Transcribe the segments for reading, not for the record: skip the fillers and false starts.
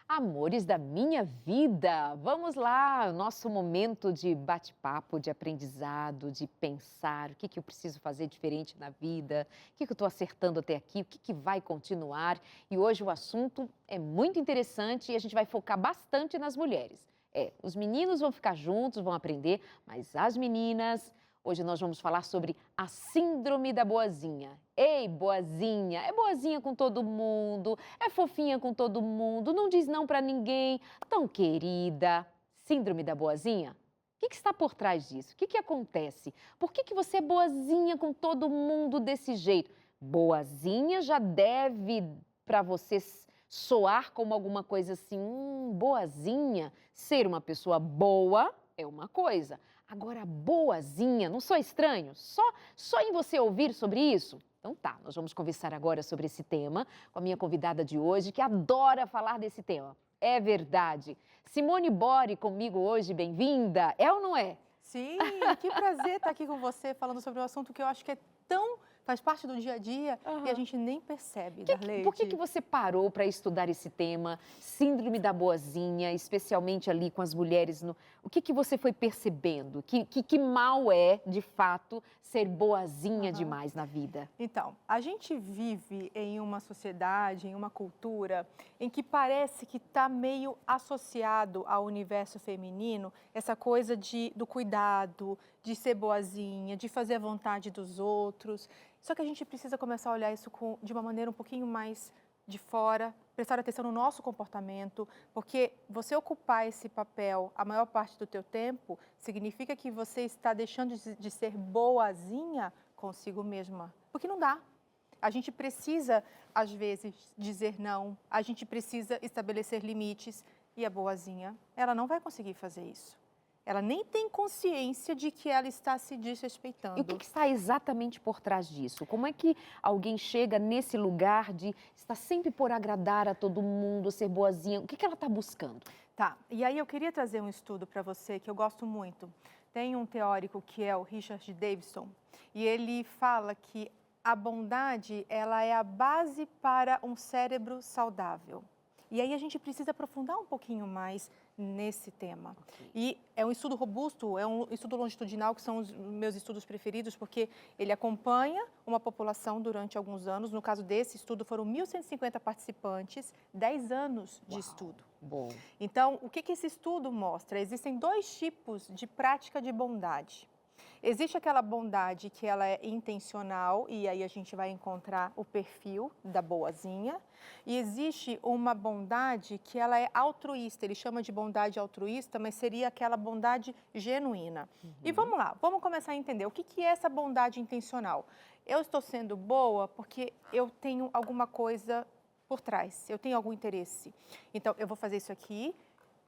Amores da minha vida, vamos lá, nosso momento de bate-papo, de aprendizado, de pensar o que eu preciso fazer diferente na vida, o que eu estou acertando até aqui, o que vai continuar. E hoje o assunto é muito interessante e a gente vai focar bastante nas mulheres. Os meninos vão ficar juntos, vão aprender, mas as meninas, hoje nós vamos falar sobre a síndrome da boazinha. Ei, boazinha, é boazinha com todo mundo, é fofinha com todo mundo, não diz não pra ninguém, tão querida. Síndrome da boazinha? O que está por trás disso? O que acontece? Por que você é boazinha com todo mundo desse jeito? Boazinha já deve para você soar como alguma coisa assim, boazinha. Ser uma pessoa boa é uma coisa. Agora, boazinha, não sou estranho? Só em você ouvir sobre isso? Então tá, nós vamos conversar agora sobre esse tema com a minha convidada de hoje, que adora falar desse tema. É verdade. Simone Bori comigo hoje, bem-vinda. É ou não é? Sim, que prazer estar aqui com você, falando sobre um assunto que eu acho que é faz parte do dia a dia e a gente nem percebe, Darleide. Por que você parou para estudar esse tema, síndrome da boazinha, especialmente ali com as mulheres? O que você foi percebendo? Que mal é, de fato, ser boazinha demais na vida? Então, a gente vive em uma sociedade, em uma cultura, em que parece que está meio associado ao universo feminino, essa coisa do cuidado, de ser boazinha, de fazer a vontade dos outros. Só que a gente precisa começar a olhar isso de uma maneira um pouquinho mais de fora, prestar atenção no nosso comportamento, porque você ocupar esse papel a maior parte do teu tempo significa que você está deixando de ser boazinha consigo mesma, porque não dá. A gente precisa, às vezes, dizer não, a gente precisa estabelecer limites e a boazinha, ela não vai conseguir fazer isso. Ela nem tem consciência de que ela está se desrespeitando. E o que está exatamente por trás disso? Como é que alguém chega nesse lugar de estar sempre por agradar a todo mundo, ser boazinha? O que ela está buscando? Tá, e aí eu queria trazer um estudo para você que eu gosto muito. Tem um teórico que é o Richard Davidson e ele fala que a bondade, ela é a base para um cérebro saudável. E aí a gente precisa aprofundar um pouquinho mais nesse tema. Okay. E é um estudo robusto, é um estudo longitudinal, que são os meus estudos preferidos, porque ele acompanha uma população durante alguns anos. No caso desse estudo, foram 1.150 participantes, 10 anos de estudo. Bom. Então, o que esse estudo mostra? Existem dois tipos de prática de bondade. Existe aquela bondade que ela é intencional, e aí a gente vai encontrar o perfil da boazinha. E existe uma bondade que ela é altruísta, ele chama de bondade altruísta, mas seria aquela bondade genuína. E vamos lá, vamos começar a entender o que é essa bondade intencional. Eu estou sendo boa porque eu tenho alguma coisa por trás, eu tenho algum interesse. Então, eu vou fazer isso aqui,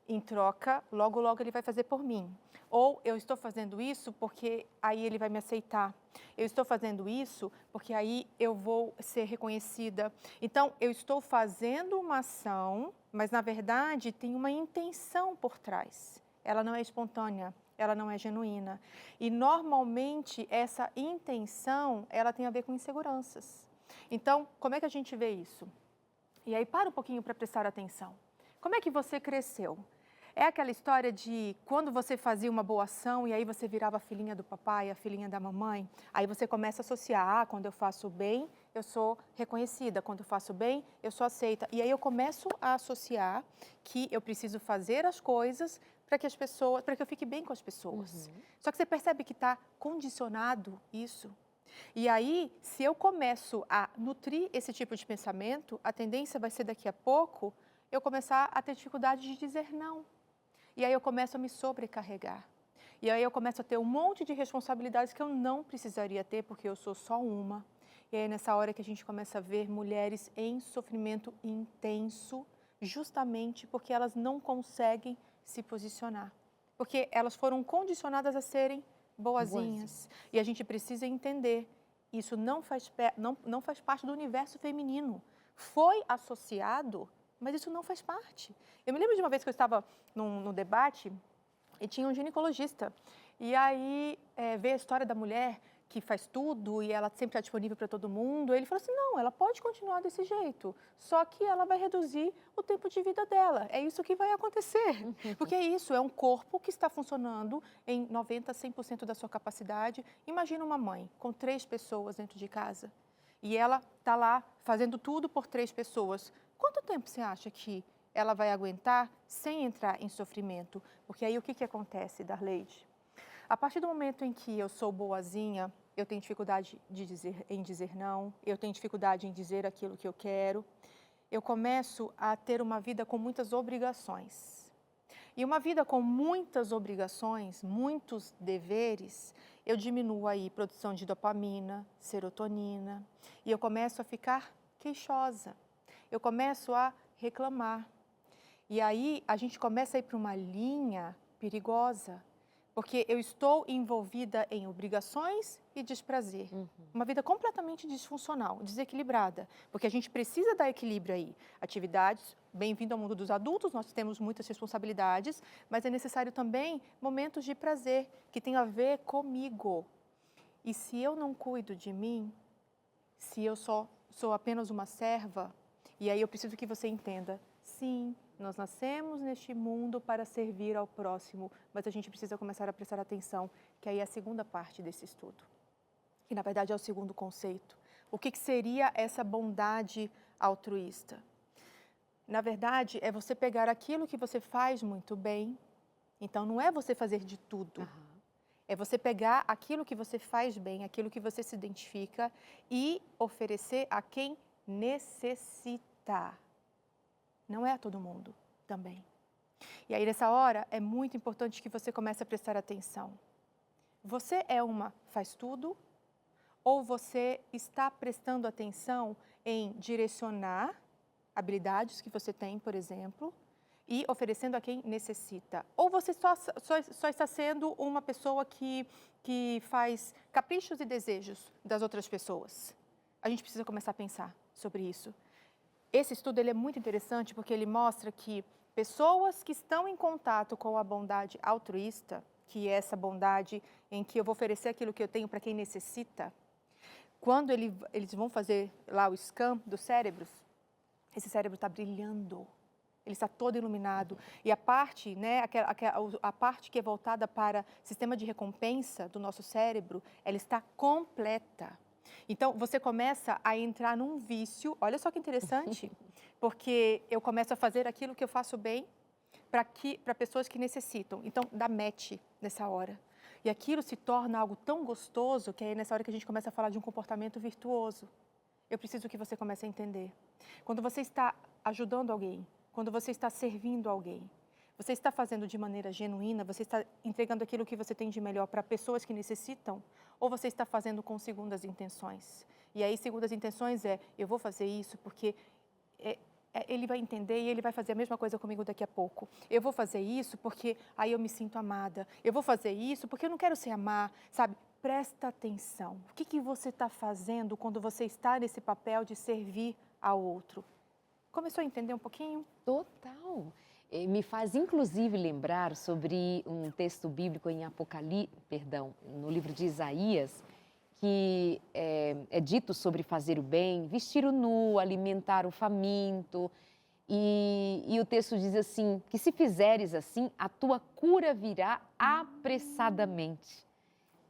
em troca, logo, logo ele vai fazer por mim. Ou eu estou fazendo isso porque aí ele vai me aceitar. Eu estou fazendo isso porque aí eu vou ser reconhecida. Então, eu estou fazendo uma ação, mas na verdade tem uma intenção por trás. Ela não é espontânea, ela não é genuína. E normalmente essa intenção, ela tem a ver com inseguranças. Então, como é que a gente vê isso? E aí para um pouquinho para prestar atenção. Como é que você cresceu? É aquela história de quando você fazia uma boa ação e aí você virava a filhinha do papai, a filhinha da mamãe, aí você começa a associar, quando eu faço bem, eu sou reconhecida, quando eu faço bem, eu sou aceita. E aí eu começo a associar que eu preciso fazer as coisas para que eu fique bem com as pessoas. Só que você percebe que está condicionado isso. E aí, se eu começo a nutrir esse tipo de pensamento, a tendência vai ser daqui a pouco eu começar a ter dificuldade de dizer não. E aí eu começo a me sobrecarregar. E aí eu começo a ter um monte de responsabilidades que eu não precisaria ter, porque eu sou só uma. E aí nessa hora que a gente começa a ver mulheres em sofrimento intenso, justamente porque elas não conseguem se posicionar. Porque elas foram condicionadas a serem boazinhas. E a gente precisa entender, isso não faz parte do universo feminino. Foi associado, mas isso não faz parte. Eu me lembro de uma vez que eu estava num debate e tinha um ginecologista. E aí veio a história da mulher que faz tudo e ela sempre está disponível para todo mundo. Ele falou assim, não, ela pode continuar desse jeito, só que ela vai reduzir o tempo de vida dela. É isso que vai acontecer, porque é isso, é um corpo que está funcionando em 90%, 100% da sua capacidade. Imagina uma mãe com 3 pessoas dentro de casa e ela está lá fazendo tudo por 3 pessoas. Quanto tempo você acha que ela vai aguentar sem entrar em sofrimento? Porque aí o que acontece, Darleide? A partir do momento em que eu sou boazinha, eu tenho dificuldade em dizer não, eu tenho dificuldade em dizer aquilo que eu quero, eu começo a ter uma vida com muitas obrigações. E uma vida com muitas obrigações, muitos deveres, eu diminuo aí produção de dopamina, serotonina, e eu começo a ficar queixosa, eu começo a reclamar. E aí a gente começa a ir para uma linha perigosa, porque eu estou envolvida em obrigações e desprazer. Uma vida completamente disfuncional, desequilibrada, porque a gente precisa dar equilíbrio aí. Atividades, bem-vindo ao mundo dos adultos, nós temos muitas responsabilidades, mas é necessário também momentos de prazer, que tem a ver comigo. E se eu não cuido de mim, se eu só sou apenas uma serva, e aí eu preciso que você entenda, sim, nós nascemos neste mundo para servir ao próximo, mas a gente precisa começar a prestar atenção, que aí é a segunda parte desse estudo. Que na verdade é o segundo conceito. O que seria essa bondade altruísta? Na verdade, é você pegar aquilo que você faz muito bem, então não é você fazer de tudo. É você pegar aquilo que você faz bem, aquilo que você se identifica e oferecer a quem necessita. Não é a todo mundo também. E aí, nessa hora, é muito importante que você comece a prestar atenção. Você é uma faz tudo ou você está prestando atenção em direcionar habilidades que você tem, por exemplo, e oferecendo a quem necessita? Ou você só está sendo uma pessoa que faz caprichos e desejos das outras pessoas? A gente precisa começar a pensar sobre isso. Esse estudo ele é muito interessante porque ele mostra que pessoas que estão em contato com a bondade altruísta, que é essa bondade em que eu vou oferecer aquilo que eu tenho para quem necessita, quando eles vão fazer lá o scan dos cérebros, esse cérebro está brilhando, ele está todo iluminado. E a parte, né, a parte que é voltada para o sistema de recompensa do nosso cérebro, ela está completa. Então, você começa a entrar num vício, olha só que interessante, porque eu começo a fazer aquilo que eu faço bem para pessoas que necessitam. Então, dá match nessa hora. E aquilo se torna algo tão gostoso que é nessa hora que a gente começa a falar de um comportamento virtuoso. Eu preciso que você comece a entender. Quando você está ajudando alguém, quando você está servindo alguém, você está fazendo de maneira genuína, você está entregando aquilo que você tem de melhor para pessoas que necessitam, ou você está fazendo com segundas intenções? E aí, segundas intenções eu vou fazer isso porque ele vai entender e ele vai fazer a mesma coisa comigo daqui a pouco. Eu vou fazer isso porque aí eu me sinto amada. Eu vou fazer isso porque eu não quero se amar, sabe? Presta atenção. O que você está fazendo quando você está nesse papel de servir ao outro? Começou a entender um pouquinho? Total. Me faz, inclusive, lembrar sobre um texto bíblico em no livro de Isaías, que é dito sobre fazer o bem, vestir o nu, alimentar o faminto. E o texto diz assim, que se fizeres assim, a tua cura virá apressadamente.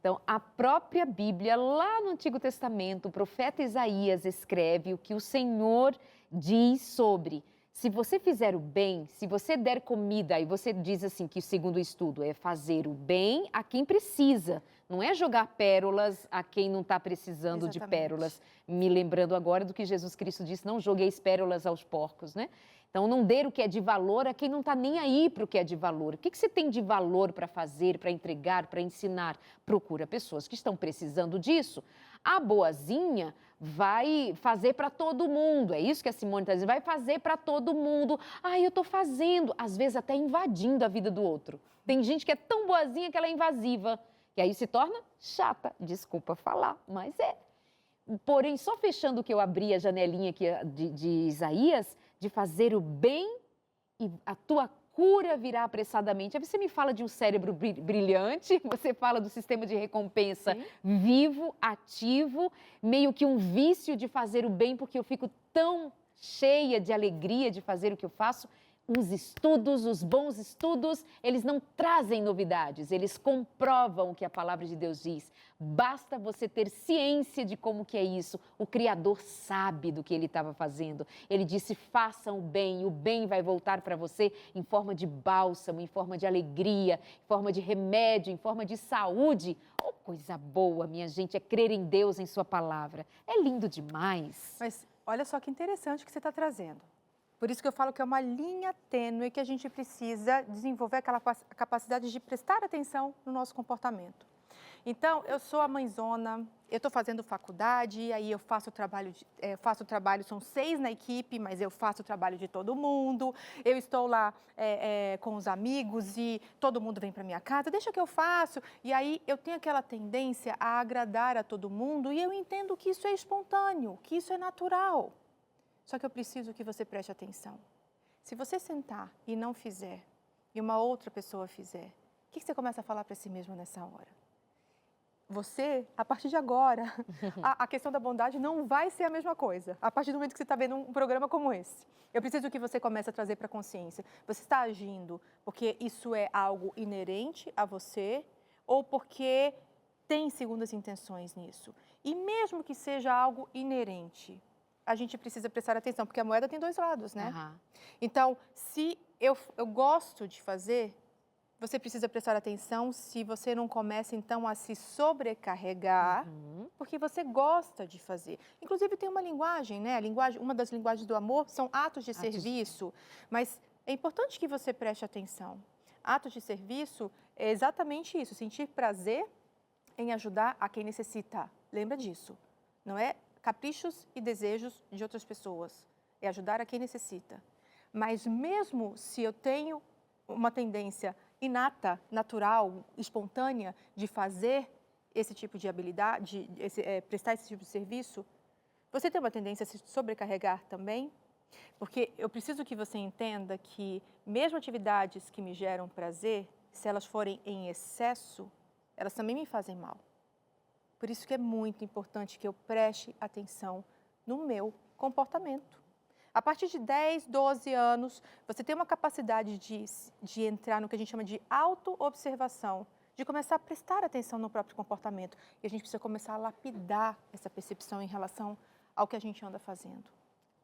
Então, a própria Bíblia, lá no Antigo Testamento, o profeta Isaías escreve o que o Senhor diz sobre: se você fizer o bem, se você der comida, e você diz assim que, segundo o estudo, é fazer o bem a quem precisa, não é jogar pérolas a quem não está precisando de pérolas. Me lembrando agora do que Jesus Cristo disse, não jogueis pérolas aos porcos, né? Então, não dê o que é de valor a quem não está nem aí para o que é de valor. O que você tem de valor para fazer, para entregar, para ensinar? Procura pessoas que estão precisando disso. A boazinha vai fazer para todo mundo. É isso que a Simone está dizendo. Vai fazer para todo mundo. Eu estou fazendo. Às vezes até invadindo a vida do outro. Tem gente que é tão boazinha que ela é invasiva. Que aí se torna chata. Desculpa falar, mas é. Porém, só fechando o que eu abri a janelinha aqui de Isaías, de fazer o bem e a tua cura virá apressadamente. Aí você me fala de um cérebro brilhante, você fala do sistema de recompensa Sim. vivo, ativo, meio que um vício de fazer o bem, porque eu fico tão cheia de alegria de fazer o que eu faço. Os estudos, os bons estudos, eles não trazem novidades, eles comprovam o que a palavra de Deus diz. Basta você ter ciência de como que é isso. O Criador sabe do que ele estava fazendo. Ele disse, façam o bem, e o bem vai voltar para você em forma de bálsamo, em forma de alegria, em forma de remédio, em forma de saúde. Oh, coisa boa, minha gente, é crer em Deus, em sua palavra. É lindo demais. Mas olha só que interessante o que você está trazendo. Por isso que eu falo que é uma linha tênue que a gente precisa desenvolver aquela capacidade de prestar atenção no nosso comportamento. Então, eu sou a mãezona, eu estou fazendo faculdade, aí eu faço trabalho, são 6 na equipe, mas eu faço o trabalho de todo mundo, eu estou lá com os amigos e todo mundo vem para minha casa, deixa que eu faço. E aí eu tenho aquela tendência a agradar a todo mundo e eu entendo que isso é espontâneo, que isso é natural. Só que eu preciso que você preste atenção. Se você sentar e não fizer, e uma outra pessoa fizer, o que você começa a falar para si mesmo nessa hora? Você, a partir de agora, a questão da bondade não vai ser a mesma coisa. A partir do momento que você está vendo um programa como esse. Eu preciso que você comece a trazer para a consciência. Você está agindo porque isso é algo inerente a você ou porque tem segundas intenções nisso? E mesmo que seja algo inerente, a gente precisa prestar atenção, porque a moeda tem 2 lados, né? Aham. Então, se eu gosto de fazer, você precisa prestar atenção se você não começa, então, a se sobrecarregar, porque você gosta de fazer. Inclusive, tem uma linguagem, né? Uma das linguagens do amor são atos de serviço, mas é importante que você preste atenção. Atos de serviço é exatamente isso, sentir prazer em ajudar a quem necessita. Lembra disso, não é caprichos e desejos de outras pessoas, é ajudar a quem necessita. Mas mesmo se eu tenho uma tendência inata, natural, espontânea de fazer esse tipo de habilidade, prestar esse tipo de serviço, você tem uma tendência a se sobrecarregar também? Porque eu preciso que você entenda que mesmo atividades que me geram prazer, se elas forem em excesso, elas também me fazem mal. Por isso que é muito importante que eu preste atenção no meu comportamento. A partir de 10, 12 anos, você tem uma capacidade de entrar no que a gente chama de auto-observação, de começar a prestar atenção no próprio comportamento. E a gente precisa começar a lapidar essa percepção em relação ao que a gente anda fazendo.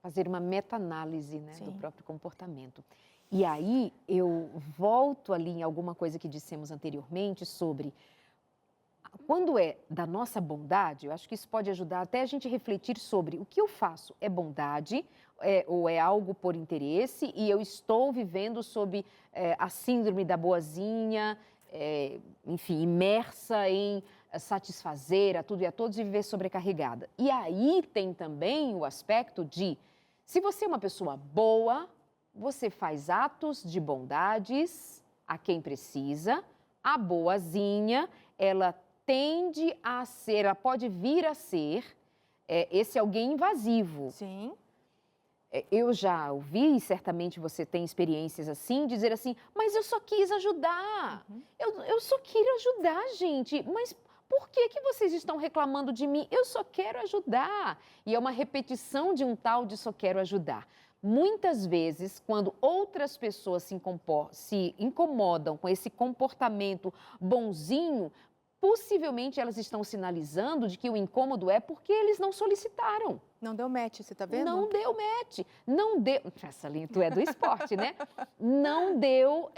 Fazer uma meta-análise, né, do Sim. próprio comportamento. E aí eu volto ali em alguma coisa que dissemos anteriormente sobre quando é da nossa bondade, eu acho que isso pode ajudar até a gente refletir sobre o que eu faço. É bondade ou é algo por interesse e eu estou vivendo sob a síndrome da boazinha, enfim, imersa em satisfazer a tudo e a todos e viver sobrecarregada. E aí tem também o aspecto de, se você é uma pessoa boa, você faz atos de bondades a quem precisa, a boazinha, ela tende a ser, ela pode vir a ser esse alguém invasivo. Sim. Eu já ouvi, e certamente você tem experiências assim, dizer assim, mas eu só quis ajudar, eu só queria ajudar, gente, mas por que vocês estão reclamando de mim? Eu só quero ajudar. E é uma repetição de um tal de só quero ajudar. Muitas vezes, quando outras pessoas se incomodam com esse comportamento bonzinho, possivelmente elas estão sinalizando de que o incômodo é porque eles não solicitaram. Não deu match, você tá vendo? Não deu match, não deu... Essa linha, tu é do esporte, né? Não deu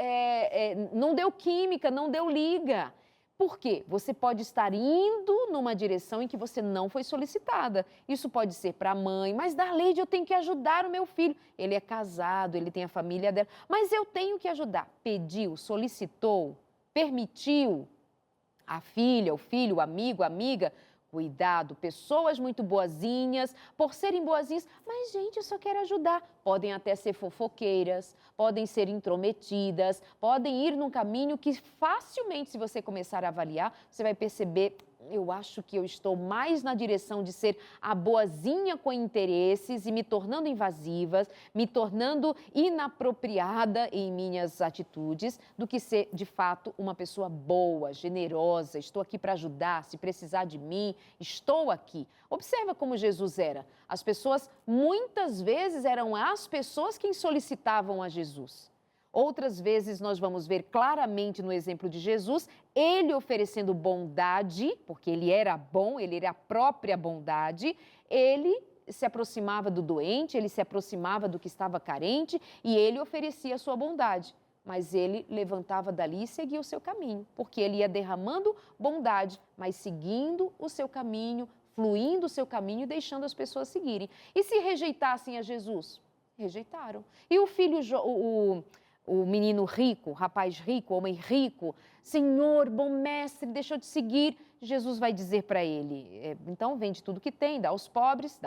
química, não deu liga. Por quê? Você pode estar indo numa direção em que você não foi solicitada. Isso pode ser para a mãe, mas Darleide, eu tenho que ajudar o meu filho. Ele é casado, ele tem a família dela, mas eu tenho que ajudar. Pediu, solicitou, permitiu. A filha, o filho, o amigo, a amiga, cuidado, pessoas muito boazinhas, por serem boazinhas, mas gente, eu só quero ajudar. Podem até ser fofoqueiras, podem ser intrometidas, podem ir num caminho que facilmente, se você começar a avaliar, você vai perceber eu acho que eu estou mais na direção de ser a boazinha com interesses e me tornando invasiva, me tornando inapropriada em minhas atitudes, do que ser, de fato, uma pessoa boa, generosa. Estou aqui para ajudar, se precisar de mim, estou aqui. Observa como Jesus era. As pessoas, muitas vezes, eram as pessoas quem solicitavam a Jesus. Outras vezes nós vamos ver claramente no exemplo de Jesus, ele oferecendo bondade, porque ele era bom, ele era a própria bondade, ele se aproximava do doente, ele se aproximava do que estava carente e ele oferecia a sua bondade. Mas ele levantava dali e seguia o seu caminho, porque ele ia derramando bondade, mas seguindo o seu caminho, fluindo o seu caminho e deixando as pessoas seguirem. E se rejeitassem a Jesus? Rejeitaram. E o filho, o menino rico, o rapaz rico, o homem rico, Senhor, bom mestre, deixou de seguir. Jesus vai dizer para ele, então vende tudo que tem, dá aos pobres,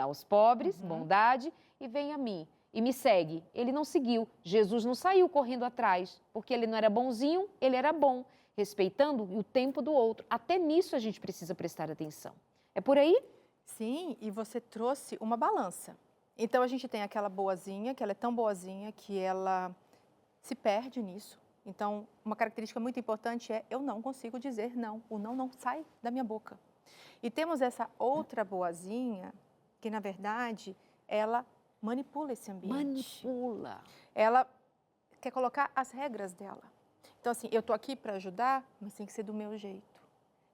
bondade, e vem a mim. E me segue. Ele não seguiu. Jesus não saiu correndo atrás, porque ele não era bonzinho, ele era bom, respeitando o tempo do outro. Até nisso a gente precisa prestar atenção. É por aí? Sim, e você trouxe uma balança. Então a gente tem aquela boazinha, que ela é tão boazinha que ela se perde nisso. Então, uma característica muito importante é eu não consigo dizer não. O não não sai da minha boca. E temos essa outra boazinha que, na verdade, ela manipula esse ambiente. Manipula. Ela quer colocar as regras dela. Então, assim, eu estou aqui para ajudar, mas tem que ser do meu jeito.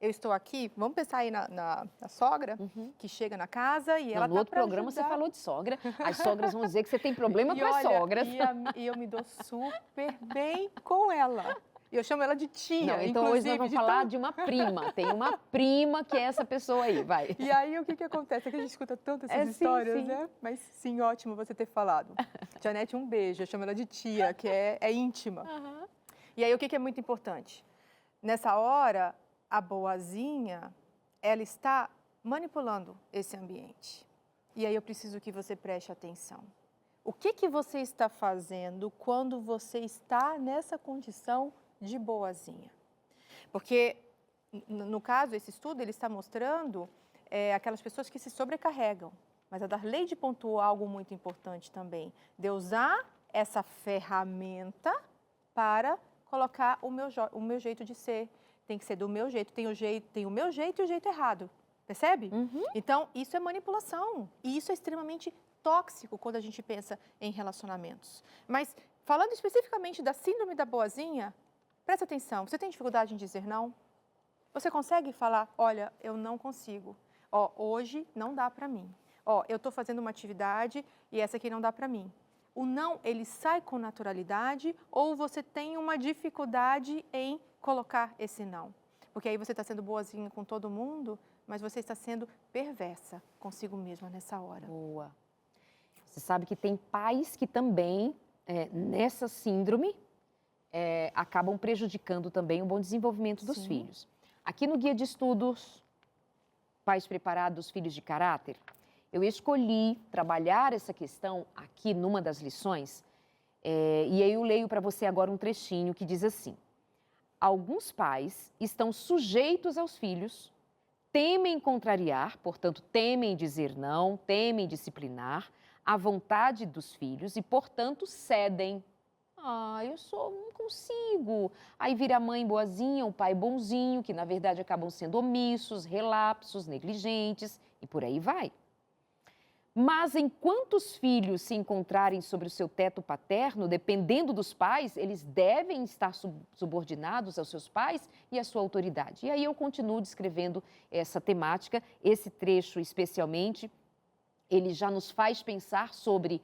Eu estou aqui, vamos pensar aí na sogra, que chega na casa e ela No tá outro para programa ajudar. você falou de sogra, as sogras vão dizer que você tem problema com as sogras. E eu me dou super bem com ela. E eu chamo ela de tia, Não, então hoje nós inclusive, vamos de falar tão- de uma prima. Tem uma prima que é essa pessoa aí, vai. E aí, o que acontece? É que a gente escuta tanto essas Sim, histórias, sim. né? Mas sim, ótimo você ter falado. Janete, um beijo. Eu chamo ela de tia, que é íntima. E aí, o que é muito importante? Nessa hora, a boazinha, ela está manipulando esse ambiente. E aí, eu preciso que você preste atenção. O que você está fazendo quando você está nessa condição de boazinha? Porque, no caso, esse estudo, ele está mostrando aquelas pessoas que se sobrecarregam. Mas a Darleide pontuou algo muito importante também, de usar essa ferramenta para colocar o meu jeito de ser. Tem que ser do meu jeito, tem o meu jeito e o jeito errado. Percebe? Então, isso é manipulação. E isso é extremamente tóxico quando a gente pensa em relacionamentos. Mas, falando especificamente da síndrome da boazinha, presta atenção. Você tem dificuldade em dizer não? Você consegue falar, olha, eu não consigo. Ó, hoje não dá para mim. Ó, eu estou fazendo uma atividade e essa aqui não dá para mim. O não, ele sai com naturalidade ou você tem uma dificuldade em colocar esse não? Porque aí você está sendo boazinha com todo mundo, mas você está sendo perversa consigo mesma nessa hora. Boa. Você sabe que tem pais que também, nessa síndrome, acabam prejudicando também o bom desenvolvimento dos Sim. filhos. Aqui no Guia de Estudos, Pais Preparados, Filhos de Caráter, eu escolhi trabalhar essa questão aqui numa das lições, e aí eu leio para você agora um trechinho que diz assim: alguns pais estão sujeitos aos filhos, temem contrariar, portanto, temem dizer não, temem disciplinar a vontade dos filhos e, portanto, cedem. Não consigo. Aí vira a mãe boazinha, o pai bonzinho, que na verdade acabam sendo omissos, relapsos, negligentes e por aí vai. Mas enquanto os filhos se encontrarem sobre o seu teto paterno, dependendo dos pais, eles devem estar subordinados aos seus pais e à sua autoridade. E aí eu continuo descrevendo essa temática, esse trecho especialmente, ele já nos faz pensar sobre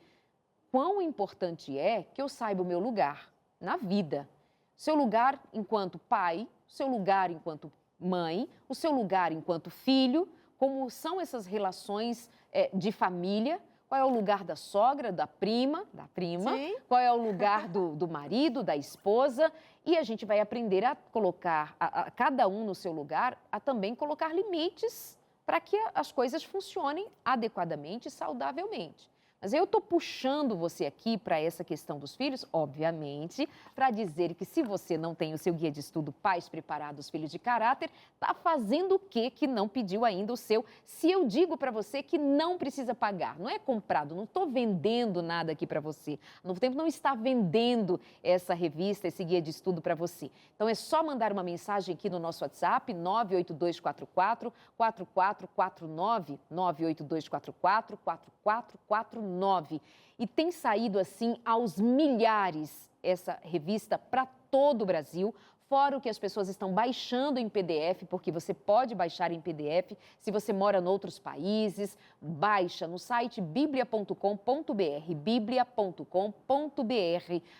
quão importante é que eu saiba o meu lugar na vida. Seu lugar enquanto pai, seu lugar enquanto mãe, o seu lugar enquanto filho, como são essas relações de família, qual é o lugar da sogra, da prima, Sim. qual é o lugar do marido, da esposa, e a gente vai aprender a colocar, a cada um no seu lugar, a também colocar limites para que as coisas funcionem adequadamente e saudavelmente. Mas eu estou puxando você aqui para essa questão dos filhos, obviamente, para dizer que se você não tem o seu guia de estudo Pais Preparados, Filhos de Caráter, está fazendo o quê que não pediu ainda o seu? Se eu digo para você que não precisa pagar, não é comprado, não estou vendendo nada aqui para você. A Novo Tempo não está vendendo essa revista, esse guia de estudo para você. Então é só mandar uma mensagem aqui no nosso WhatsApp, 98244-4449, 98244-4449. E tem saído assim aos milhares essa revista para todo o Brasil, fora o que as pessoas estão baixando em PDF, porque você pode baixar em PDF se você mora em outros países. Baixa no site biblia.com.br, biblia.com.br,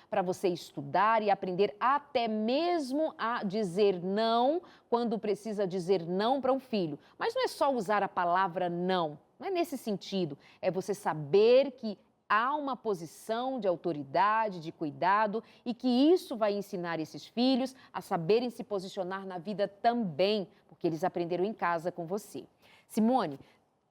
para você estudar e aprender até mesmo a dizer não quando precisa dizer não para um filho. Mas não é só usar a palavra não, não é nesse sentido. É você saber que há uma posição de autoridade, de cuidado e que isso vai ensinar esses filhos a saberem se posicionar na vida também, porque eles aprenderam em casa com você. Simone,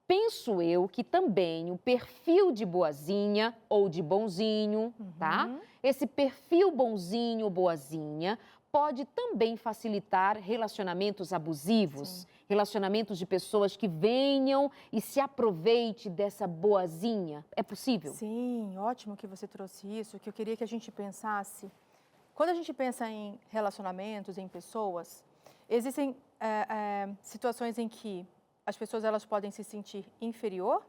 penso eu que também o perfil de boazinha ou de bonzinho, tá? Esse perfil bonzinho ou boazinha pode também facilitar relacionamentos abusivos. Sim. Relacionamentos de pessoas que venham e se aproveite dessa boazinha. É possível? Sim, ótimo que você trouxe isso, que eu queria que a gente pensasse. Quando a gente pensa em relacionamentos, em pessoas, existem situações em que as pessoas elas podem se sentir inferior,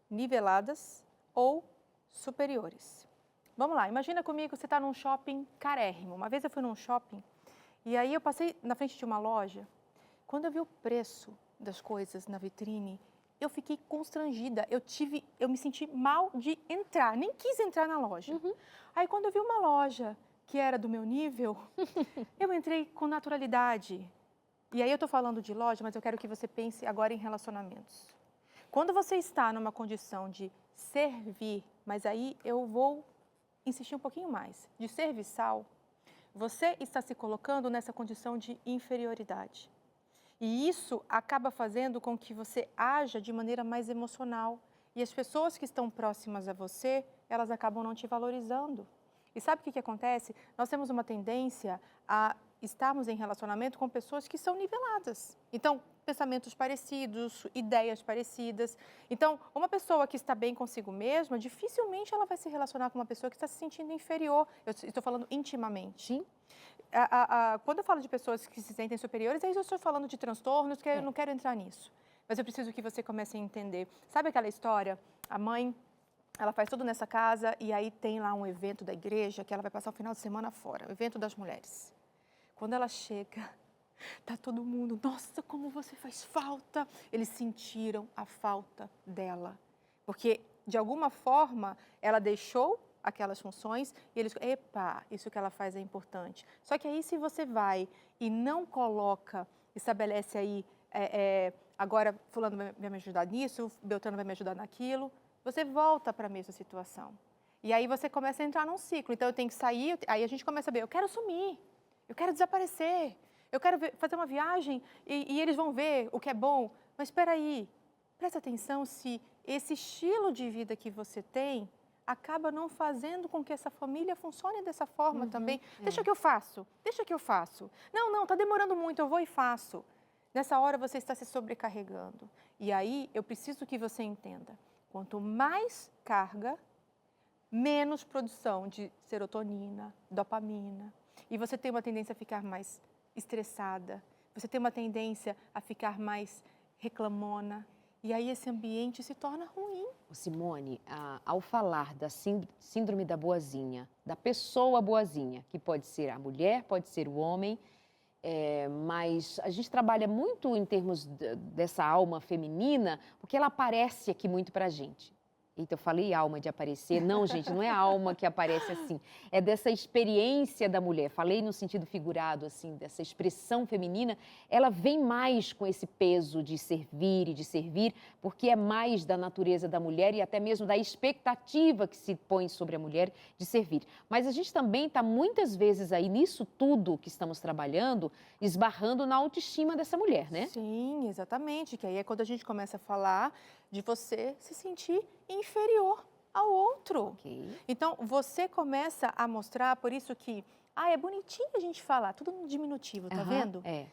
niveladas ou superiores. Vamos lá, imagina comigo, você está num shopping carérrimo. Uma vez eu fui num shopping e aí eu passei na frente de uma loja. Quando eu vi o preço das coisas na vitrine, eu fiquei constrangida. Eu me senti mal de entrar, nem quis entrar na loja. Aí quando eu vi uma loja que era do meu nível, eu entrei com naturalidade. E aí eu estou falando de loja, mas eu quero que você pense agora em relacionamentos. Quando você está numa condição de servir, mas aí eu vou insistir um pouquinho mais, de serviçal, você está se colocando nessa condição de inferioridade. E isso acaba fazendo com que você haja de maneira mais emocional. E as pessoas que estão próximas a você, elas acabam não te valorizando. E sabe o que acontece? Nós temos uma tendência a estarmos em relacionamento com pessoas que são niveladas. Então, pensamentos parecidos, ideias parecidas. Então, uma pessoa que está bem consigo mesma, dificilmente ela vai se relacionar com uma pessoa que está se sentindo inferior. Eu estou falando intimamente. Sim. Quando eu falo de pessoas que se sentem superiores, aí eu estou falando de transtornos, que eu não quero entrar nisso. Mas eu preciso que você comece a entender. Sabe aquela história? A mãe, ela faz tudo nessa casa e aí tem lá um evento da igreja que ela vai passar o final de semana fora, o evento das mulheres. Quando ela chega, tá todo mundo, nossa, como você faz falta. Eles sentiram a falta dela. Porque, de alguma forma, ela deixou aquelas funções e eles, epa, isso que ela faz é importante. Só que aí se você vai e não coloca, estabelece aí, agora fulano vai me ajudar nisso, Beltrano vai me ajudar naquilo, você volta para a mesma situação. E aí você começa a entrar num ciclo. Então eu tenho que sair, aí a gente começa a ver, eu quero sumir, eu quero desaparecer, eu quero fazer uma viagem e eles vão ver o que é bom. Mas espera aí, presta atenção se esse estilo de vida que você tem acaba não fazendo com que essa família funcione dessa forma também. Deixa que eu faço, deixa que eu faço. Não, está demorando muito, eu vou e faço. Nessa hora você está se sobrecarregando. E aí eu preciso que você entenda, quanto mais carga, menos produção de serotonina, dopamina. E você tem uma tendência a ficar mais estressada, você tem uma tendência a ficar mais reclamona. E aí esse ambiente se torna ruim. Simone, ao falar da síndrome da boazinha, da pessoa boazinha, que pode ser a mulher, pode ser o homem, mas a gente trabalha muito em termos dessa alma feminina, porque ela aparece aqui muito pra gente. Eita, eu falei alma de aparecer. Não, gente, não é a alma que aparece assim. É dessa experiência da mulher. Falei no sentido figurado, assim, dessa expressão feminina. Ela vem mais com esse peso de servir e de servir, porque é mais da natureza da mulher e até mesmo da expectativa que se põe sobre a mulher de servir. Mas a gente também está muitas vezes aí nisso tudo que estamos trabalhando, esbarrando na autoestima dessa mulher, né? Sim, exatamente. Que aí é quando a gente começa a falar de você se sentir inferior. ao outro. Ok. Então, você começa a mostrar, por isso que, é bonitinho a gente falar, tudo no diminutivo, tá Aham, vendo? é.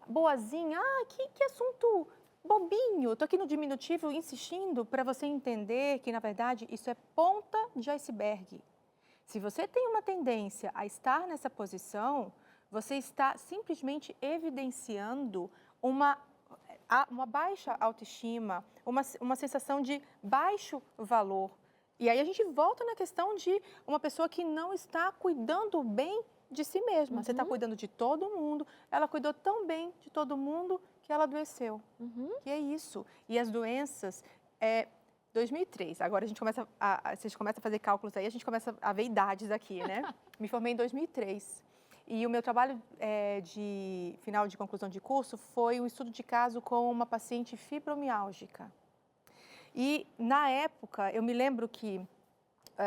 Boazinha, que assunto bobinho. Tô aqui no diminutivo insistindo para você entender que, na verdade, isso é ponta de iceberg. Se você tem uma tendência a estar nessa posição, você está simplesmente evidenciando uma baixa autoestima, uma sensação de baixo valor. E aí a gente volta na questão de uma pessoa que não está cuidando bem de si mesma. Você está cuidando de todo mundo, ela cuidou tão bem de todo mundo que ela adoeceu. Que é isso. E as doenças, 2003, agora a gente começa vocês começam a fazer cálculos aí, a gente começa a ver idades aqui, né? Me formei em 2003. E o meu trabalho de final de conclusão de curso foi um estudo de caso com uma paciente fibromiálgica. E, na época, eu me lembro que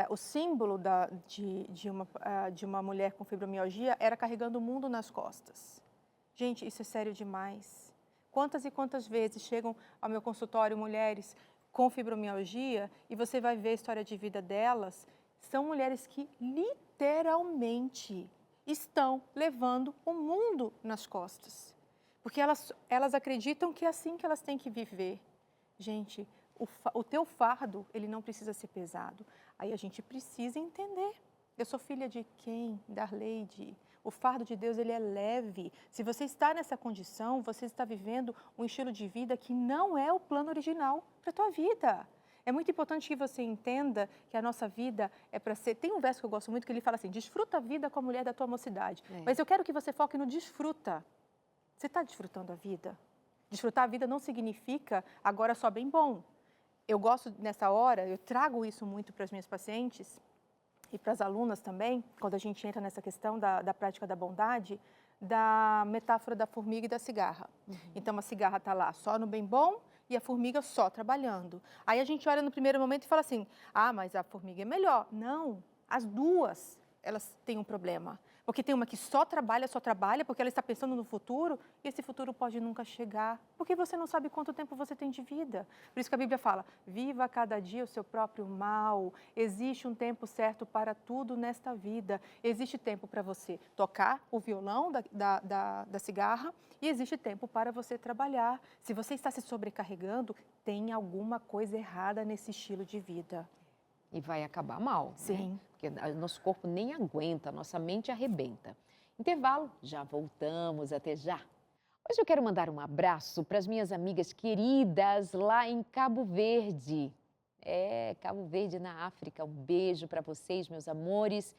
o símbolo de uma mulher com fibromialgia era carregando o mundo nas costas. Gente, isso é sério demais. Quantas e quantas vezes chegam ao meu consultório mulheres com fibromialgia e você vai ver a história de vida delas, são mulheres que literalmente estão levando o mundo nas costas. Porque elas acreditam que é assim que elas têm que viver. Gente, o teu fardo, ele não precisa ser pesado. Aí a gente precisa entender. Eu sou filha de quem? Da Leide. O fardo de Deus, ele é leve. Se você está nessa condição, você está vivendo um estilo de vida que não é o plano original para a tua vida. É muito importante que você entenda que a nossa vida é para ser... Tem um verso que eu gosto muito que ele fala assim, desfruta a vida com a mulher da tua mocidade. Mas eu quero que você foque no desfruta. Você está desfrutando a vida? Desfrutar a vida não significa agora só bem bom. Eu gosto, nessa hora, eu trago isso muito para as minhas pacientes e para as alunas também, quando a gente entra nessa questão da prática da bondade, da metáfora da formiga e da cigarra. Então, a cigarra está lá só no bem bom e a formiga só trabalhando. Aí a gente olha no primeiro momento e fala assim, mas a formiga é melhor. Não, as duas, elas têm um problema. Porque tem uma que só trabalha, porque ela está pensando no futuro, e esse futuro pode nunca chegar, porque você não sabe quanto tempo você tem de vida. Por isso que a Bíblia fala, viva cada dia o seu próprio mal, existe um tempo certo para tudo nesta vida. Existe tempo para você tocar o violão da cigarra, e existe tempo para você trabalhar. Se você está se sobrecarregando, tem alguma coisa errada nesse estilo de vida. E vai acabar mal, Sim. né? Porque nosso corpo nem aguenta, nossa mente arrebenta. Intervalo, já voltamos, até já. Hoje eu quero mandar um abraço para as minhas amigas queridas lá em Cabo Verde. Cabo Verde na África. Um beijo para vocês, meus amores.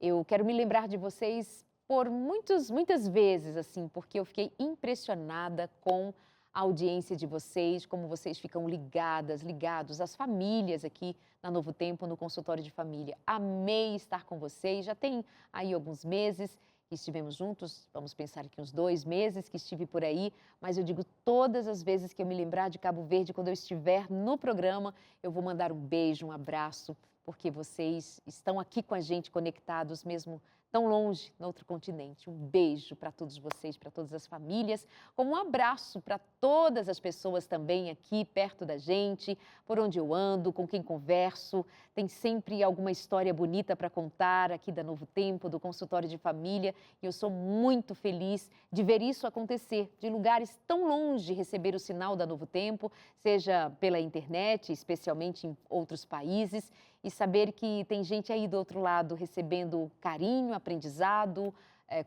Eu quero me lembrar de vocês por muitas vezes, assim, porque eu fiquei impressionada com a audiência de vocês, como vocês ficam ligados, as famílias aqui na Novo Tempo, no consultório de família. Amei estar com vocês, já tem aí alguns meses que estivemos juntos, vamos pensar que uns 2 meses que estive por aí, mas eu digo todas as vezes que eu me lembrar de Cabo Verde, quando eu estiver no programa, eu vou mandar um beijo, um abraço, porque vocês estão aqui com a gente, conectados mesmo tão longe, no outro continente. Um beijo para todos vocês, para todas as famílias, como um abraço para todas as pessoas também aqui perto da gente, por onde eu ando, com quem converso. Tem sempre alguma história bonita para contar aqui da Novo Tempo, do consultório de família, e eu sou muito feliz de ver isso acontecer, de lugares tão longe receber o sinal da Novo Tempo, seja pela internet, especialmente em outros países, e saber que tem gente aí do outro lado recebendo carinho, aprendizado,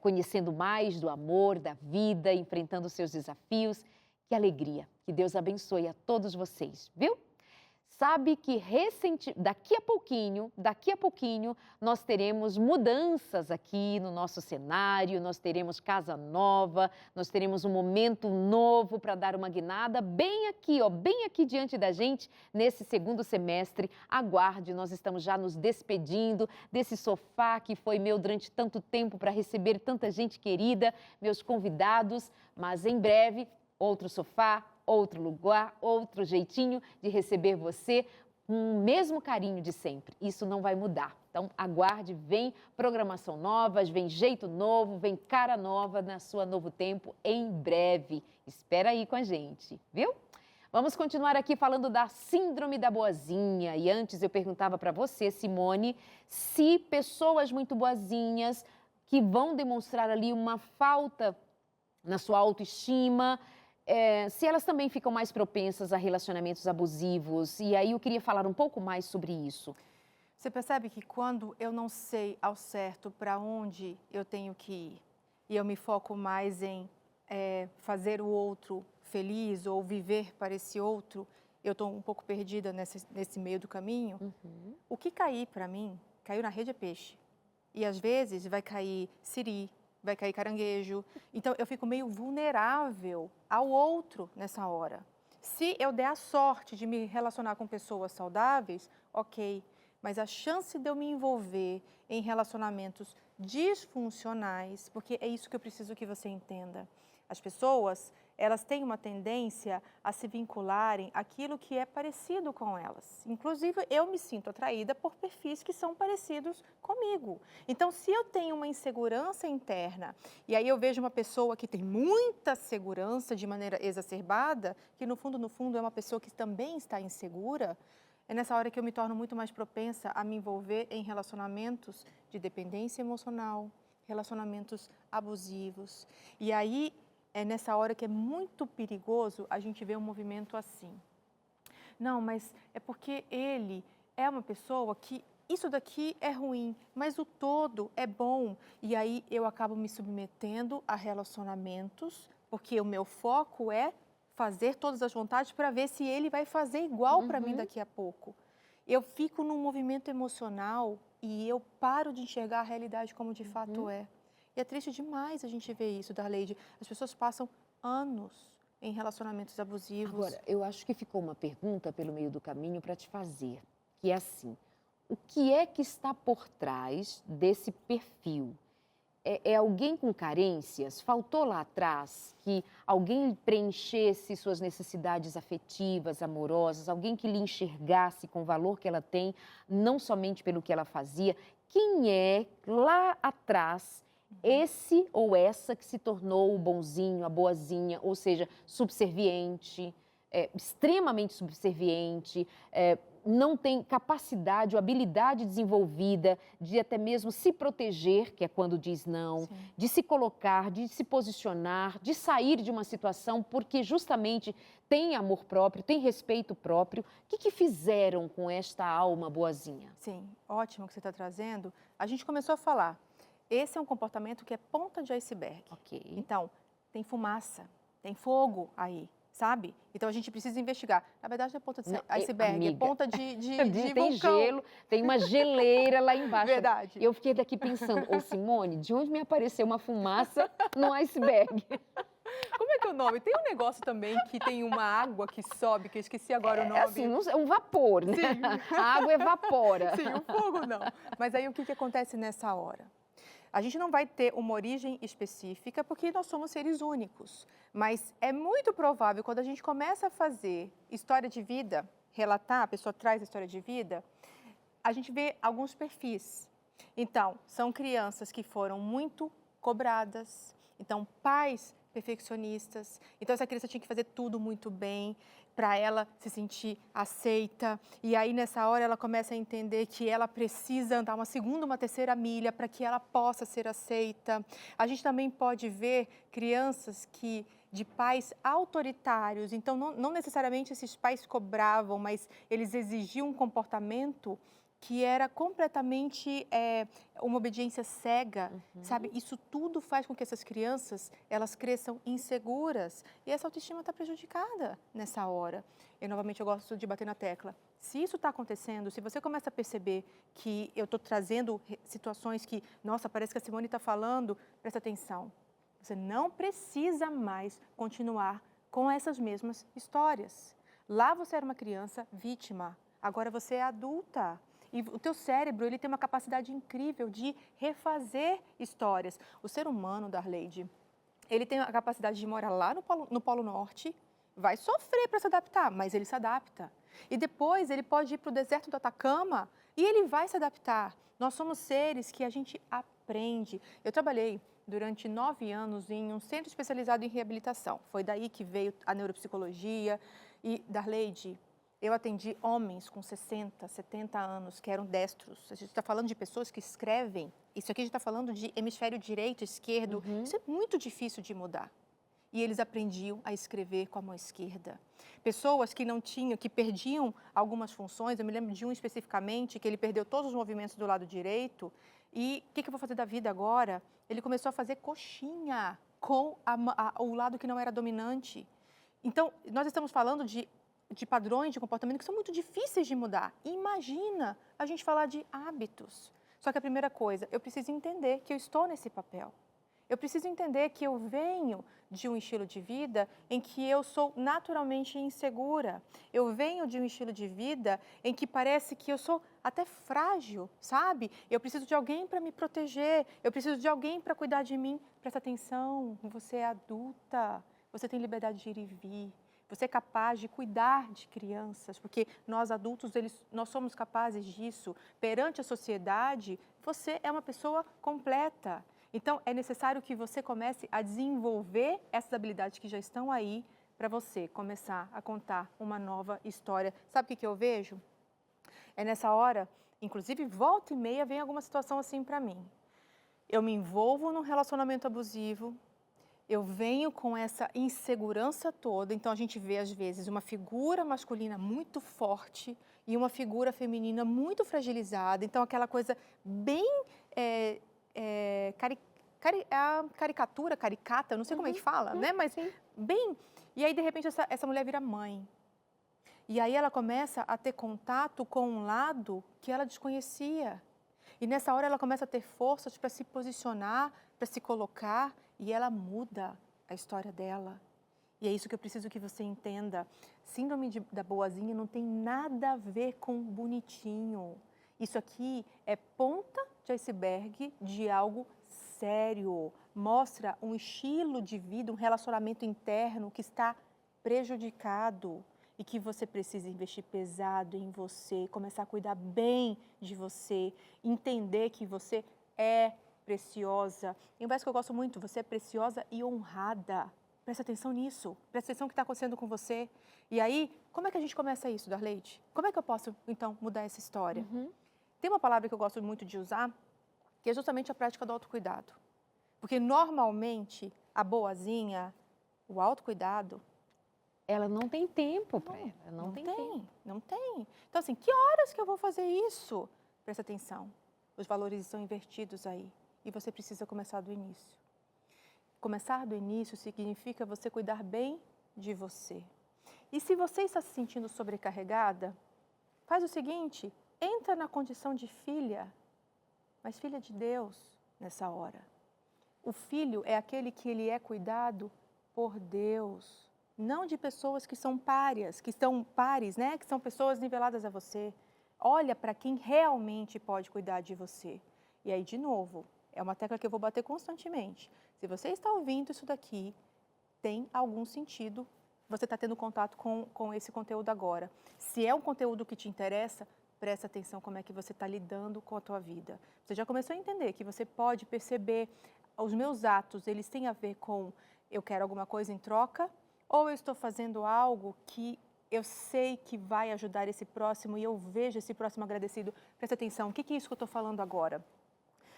conhecendo mais do amor, da vida, enfrentando seus desafios. Que alegria! Que Deus abençoe a todos vocês, viu? Sabe que daqui a pouquinho, nós teremos mudanças aqui no nosso cenário, nós teremos casa nova, nós teremos um momento novo para dar uma guinada bem aqui diante da gente, nesse segundo semestre. Aguarde, nós estamos já nos despedindo desse sofá que foi meu durante tanto tempo para receber tanta gente querida, meus convidados, mas em breve, outro sofá, outro lugar, outro jeitinho de receber você, com o mesmo carinho de sempre. Isso não vai mudar. Então, aguarde, vem programação nova, vem jeito novo, vem cara nova na sua Novo Tempo em breve. Espera aí com a gente, viu? Vamos continuar aqui falando da síndrome da boazinha. E antes eu perguntava para você, Simone, se pessoas muito boazinhas que vão demonstrar ali uma falta na sua autoestima, se elas também ficam mais propensas a relacionamentos abusivos. E aí eu queria falar um pouco mais sobre isso. Você percebe que quando eu não sei ao certo para onde eu tenho que ir e eu me foco mais em fazer o outro feliz ou viver para esse outro, eu estou um pouco perdida nesse meio do caminho. O que cair para mim, caiu na rede é peixe. E às vezes vai cair siri, vai cair caranguejo. Então eu fico meio vulnerável ao outro nessa hora. Se eu der a sorte de me relacionar com pessoas saudáveis, ok. Mas a chance de eu me envolver em relacionamentos disfuncionais, porque é isso que eu preciso que você entenda. As pessoas, elas têm uma tendência a se vincularem àquilo que é parecido com elas. Inclusive, eu me sinto atraída por perfis que são parecidos comigo. Então, se eu tenho uma insegurança interna, e aí eu vejo uma pessoa que tem muita segurança de maneira exacerbada, que no fundo é uma pessoa que também está insegura, é nessa hora que eu me torno muito mais propensa a me envolver em relacionamentos de dependência emocional, relacionamentos abusivos. E aí, é nessa hora que é muito perigoso a gente ver um movimento assim. Não, mas é porque ele é uma pessoa que isso daqui é ruim, mas o todo é bom. E aí eu acabo me submetendo a relacionamentos, porque o meu foco é fazer todas as vontades para ver se ele vai fazer igual para mim daqui a pouco. Eu fico num movimento emocional e eu paro de enxergar a realidade como de fato é. E é triste demais a gente ver isso, Darleide. As pessoas passam anos em relacionamentos abusivos. Agora, eu acho que ficou uma pergunta pelo meio do caminho para te fazer, que é assim, o que é que está por trás desse perfil? É alguém com carências? Faltou lá atrás que alguém preenchesse suas necessidades afetivas, amorosas, alguém que lhe enxergasse com o valor que ela tem, não somente pelo que ela fazia? Quem é lá atrás esse ou essa que se tornou o bonzinho, a boazinha, ou seja, subserviente, extremamente subserviente, não tem capacidade ou habilidade desenvolvida de até mesmo se proteger, que é quando diz não, Sim. de se colocar, de se posicionar, de sair de uma situação porque justamente tem amor próprio, tem respeito próprio. O que fizeram com esta alma boazinha? Sim, ótimo que você está trazendo. A gente começou a falar, esse é um comportamento que é ponta de iceberg. Ok. Então, tem fumaça, tem fogo aí, sabe? Então a gente precisa investigar. Na verdade, não é ponta de iceberg, amiga, é ponta de tem vulcão. gelo, tem uma geleira lá embaixo. Verdade. E eu fiquei daqui pensando, ô Simone, de onde me apareceu uma fumaça no iceberg? Como é que é o nome? Tem um negócio também que tem uma água que sobe, que eu esqueci agora o nome. É assim, não sei, um vapor, né? Sim. A água evapora. Sim, o fogo não. Mas aí o que acontece nessa hora? A gente não vai ter uma origem específica porque nós somos seres únicos. Mas é muito provável, quando a gente começa a fazer história de vida, relatar, a pessoa traz a história de vida, a gente vê alguns perfis. Então, são crianças que foram muito cobradas, então pais perfeccionistas, então essa criança tinha que fazer tudo muito bem para ela se sentir aceita, e aí nessa hora ela começa a entender que ela precisa andar uma segunda, uma terceira milha para que ela possa ser aceita. A gente também pode ver crianças de pais autoritários, então não necessariamente esses pais cobravam, mas eles exigiam um comportamento que era completamente uma obediência cega, sabe? Isso tudo faz com que essas crianças, elas cresçam inseguras e essa autoestima está prejudicada nessa hora. E, novamente, eu gosto de bater na tecla. Se isso está acontecendo, se você começa a perceber que eu estou trazendo situações que, nossa, parece que a Simone está falando, presta atenção. Você não precisa mais continuar com essas mesmas histórias. Lá você era uma criança vítima, agora você é adulta. E o teu cérebro, ele tem uma capacidade incrível de refazer histórias. O ser humano, Darleide, ele tem a capacidade de morar lá no Polo Norte, vai sofrer para se adaptar, mas ele se adapta. E depois ele pode ir para o deserto do Atacama e ele vai se adaptar. Nós somos seres que a gente aprende. Eu trabalhei durante 9 anos em um centro especializado em reabilitação. Foi daí que veio a neuropsicologia. E, Darleide, eu atendi homens com 60, 70 anos que eram destros. A gente está falando de pessoas que escrevem. Isso aqui a gente está falando de hemisfério direito, esquerdo. Isso é muito difícil de mudar. E eles aprendiam a escrever com a mão esquerda. Pessoas que não tinham, que perdiam algumas funções, eu me lembro de um especificamente, que ele perdeu todos os movimentos do lado direito, e o que eu vou fazer da vida agora? Ele começou a fazer coxinha com o lado que não era dominante. Então, nós estamos falando de padrões de comportamento que são muito difíceis de mudar. Imagina a gente falar de hábitos. Só que a primeira coisa, eu preciso entender que eu estou nesse papel. Eu preciso entender que eu venho de um estilo de vida em que eu sou naturalmente insegura. Eu venho de um estilo de vida em que parece que eu sou até frágil, sabe? Eu preciso de alguém para me proteger, eu preciso de alguém para cuidar de mim. Presta atenção, você é adulta, você tem liberdade de ir e vir. Você é capaz de cuidar de crianças, porque nós adultos, nós somos capazes disso. Perante a sociedade, você é uma pessoa completa. Então, é necessário que você comece a desenvolver essas habilidades que já estão aí para você começar a contar uma nova história. Sabe o que eu vejo? É nessa hora, inclusive, volta e meia vem alguma situação assim para mim. Eu me envolvo num relacionamento abusivo, eu venho com essa insegurança toda, então a gente vê às vezes uma figura masculina muito forte e uma figura feminina muito fragilizada, então aquela coisa bem caricatura, caricata, não sei como é que fala, né? Mas sim. bem, e aí de repente essa mulher vira mãe. E aí ela começa a ter contato com um lado que ela desconhecia. E nessa hora ela começa a ter forças para se posicionar, para se colocar, e ela muda a história dela. E é isso que eu preciso que você entenda. Síndrome da boazinha não tem nada a ver com bonitinho. Isso aqui é ponta de iceberg de algo sério. Mostra um estilo de vida, um relacionamento interno que está prejudicado e que você precisa investir pesado em você, começar a cuidar bem de você, entender que você é preciosa. E um verso que eu gosto muito, você é preciosa e honrada. Presta atenção nisso, presta atenção no que está acontecendo com você. E aí, como é que a gente começa isso, Darleide? Como é que eu posso, então, mudar essa história? Tem uma palavra que eu gosto muito de usar, que é justamente a prática do autocuidado. Porque, normalmente, a boazinha, o autocuidado... Ela não tem tempo para ela, não tem tempo. Não tem. Então, assim, que horas que eu vou fazer isso? Presta atenção, os valores estão invertidos aí. E você precisa começar do início. Começar do início significa você cuidar bem de você. E se você está se sentindo sobrecarregada, faz o seguinte, entra na condição de filha, mas filha de Deus nessa hora. O filho é aquele que ele é cuidado por Deus, não de pessoas que são párias, que são pares, né? Que são pessoas niveladas a você. Olha para quem realmente pode cuidar de você. E aí, de novo, é uma tecla que eu vou bater constantemente. Se você está ouvindo isso daqui, tem algum sentido, você está tendo contato com esse conteúdo agora. Se é um conteúdo que te interessa, presta atenção como é que você está lidando com a tua vida. Você já começou a entender que você pode perceber os meus atos, eles têm a ver com eu quero alguma coisa em troca, ou eu estou fazendo algo que eu sei que vai ajudar esse próximo e eu vejo esse próximo agradecido. Presta atenção, o que é isso que eu estou falando agora?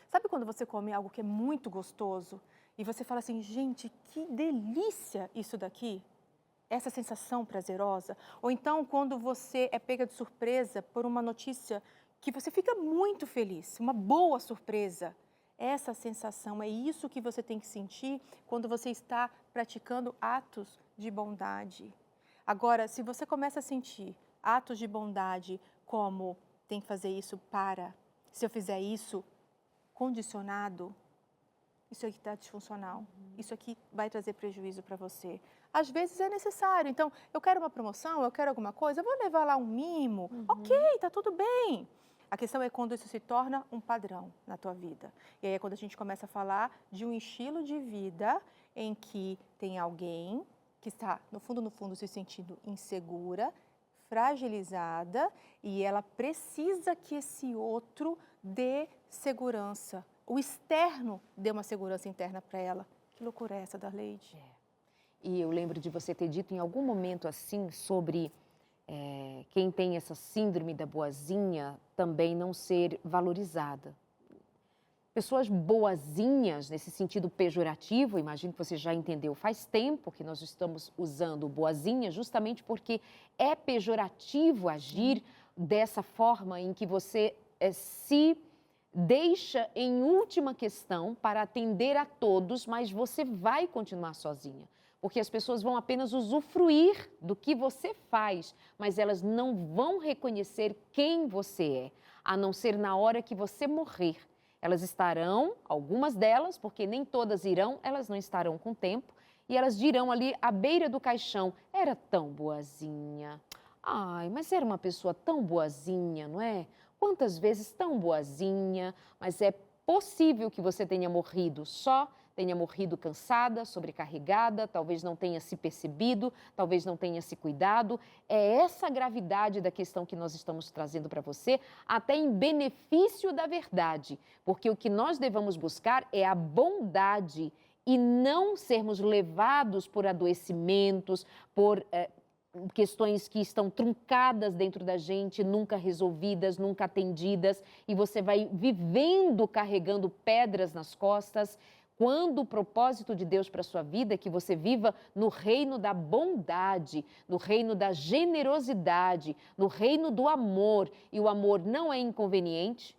Sabe quando você come algo que é muito gostoso e você fala assim, gente, que delícia isso daqui? Essa sensação prazerosa? Ou então quando você é pega de surpresa por uma notícia que você fica muito feliz, uma boa surpresa. Essa sensação, é isso que você tem que sentir quando você está praticando atos de bondade. Agora, se você começa a sentir atos de bondade como tem que fazer isso para, se eu fizer isso condicionado, isso aqui está disfuncional, isso aqui vai trazer prejuízo para você. Às vezes é necessário, então eu quero uma promoção, eu quero alguma coisa, eu vou levar lá um mimo, ok, está tudo bem. A questão é quando isso se torna um padrão na tua vida. E aí é quando a gente começa a falar de um estilo de vida em que tem alguém que está, no fundo, se sentindo insegura, fragilizada, e ela precisa que esse outro dê segurança. O externo dê uma segurança interna para ela. Que loucura é essa, Darleide? E eu lembro de você ter dito em algum momento assim sobre quem tem essa síndrome da boazinha também não ser valorizada. Pessoas boazinhas, nesse sentido pejorativo, imagino que você já entendeu, faz tempo que nós estamos usando boazinha justamente porque é pejorativo agir dessa forma em que você se deixa em última questão para atender a todos, mas você vai continuar sozinha. Porque as pessoas vão apenas usufruir do que você faz, mas elas não vão reconhecer quem você é, a não ser na hora que você morrer. Elas estarão, algumas delas, porque nem todas irão, elas não estarão com tempo, e elas dirão ali à beira do caixão, era tão boazinha. Ai, mas era uma pessoa tão boazinha, não é? Quantas vezes tão boazinha, mas é possível que você tenha morrido tenha morrido cansada, sobrecarregada, talvez não tenha se percebido, talvez não tenha se cuidado. É essa a gravidade da questão que nós estamos trazendo para você, até em benefício da verdade, porque o que nós devemos buscar é a bondade e não sermos levados por adoecimentos, por questões que estão truncadas dentro da gente, nunca resolvidas, nunca atendidas, e você vai vivendo carregando pedras nas costas, quando o propósito de Deus para a sua vida é que você viva no reino da bondade, no reino da generosidade, no reino do amor. E o amor não é inconveniente.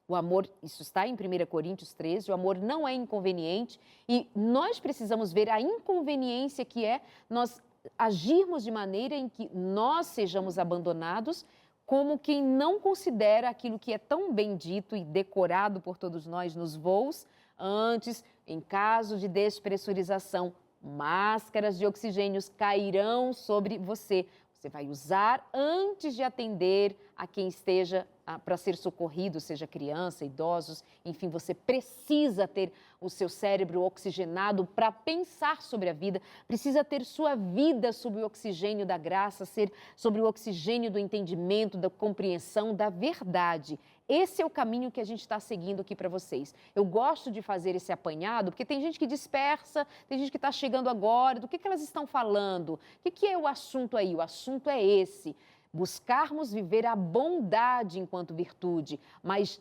O amor, isso está em 1 Coríntios 13, o amor não é inconveniente. E nós precisamos ver a inconveniência que é nós agirmos de maneira em que nós sejamos abandonados como quem não considera aquilo que é tão bendito e decorado por todos nós nos voos. Antes, em caso de despressurização, máscaras de oxigênio cairão sobre você. Você vai usar antes de atender a quem esteja para ser socorrido, seja criança, idosos, enfim, você precisa ter o seu cérebro oxigenado para pensar sobre a vida, precisa ter sua vida sob o oxigênio da graça, ser sobre o oxigênio do entendimento, da compreensão, da verdade. Esse é o caminho que a gente está seguindo aqui para vocês. Eu gosto de fazer esse apanhado, porque tem gente que dispersa, tem gente que está chegando agora, do que elas estão falando? O que é o assunto aí? O assunto é esse. Buscarmos viver a bondade enquanto virtude, mas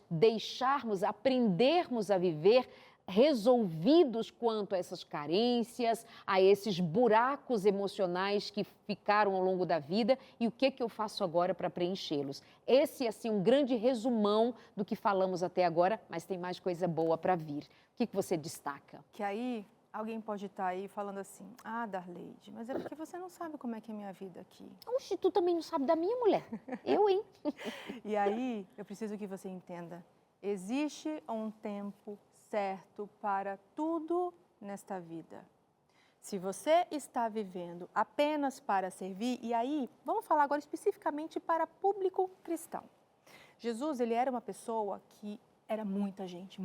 aprendermos a viver resolvidos quanto a essas carências, a esses buracos emocionais que ficaram ao longo da vida e o que eu faço agora para preenchê-los. Esse é, assim, um grande resumão do que falamos até agora, mas tem mais coisa boa para vir. O que você destaca? Que aí alguém pode estar aí falando assim, Darleide, mas é porque você não sabe como é que é a minha vida aqui. Oxe, tu também não sabe da minha mulher. Eu, hein? E aí, eu preciso que você entenda, existe um tempo certo para tudo nesta vida. Se você está vivendo apenas para servir, e aí, vamos falar agora especificamente para público cristão. Jesus, ele era uma pessoa que era muita gente